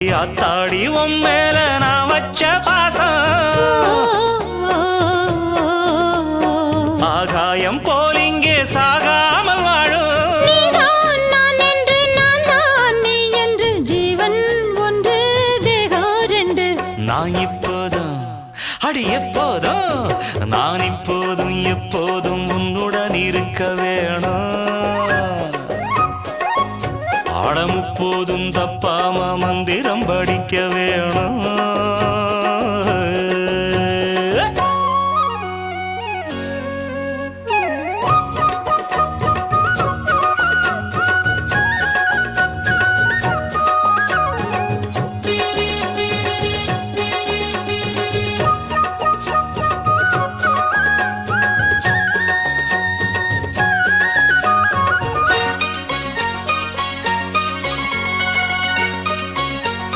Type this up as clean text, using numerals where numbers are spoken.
ஆத்தாடி உன் மேல நான் வச்ச பாசம் ஆகாயம் போல் இங்கே சாகாமல் வாழும் நான் இப்போதும் அடி எப்போதும் நான் இப்போதும் எப்போதும் உன்னுடன் இருக்க வேணும் ஆடம் எப்போதும் தப்பாம மந்திரம் படிக்க வேணும்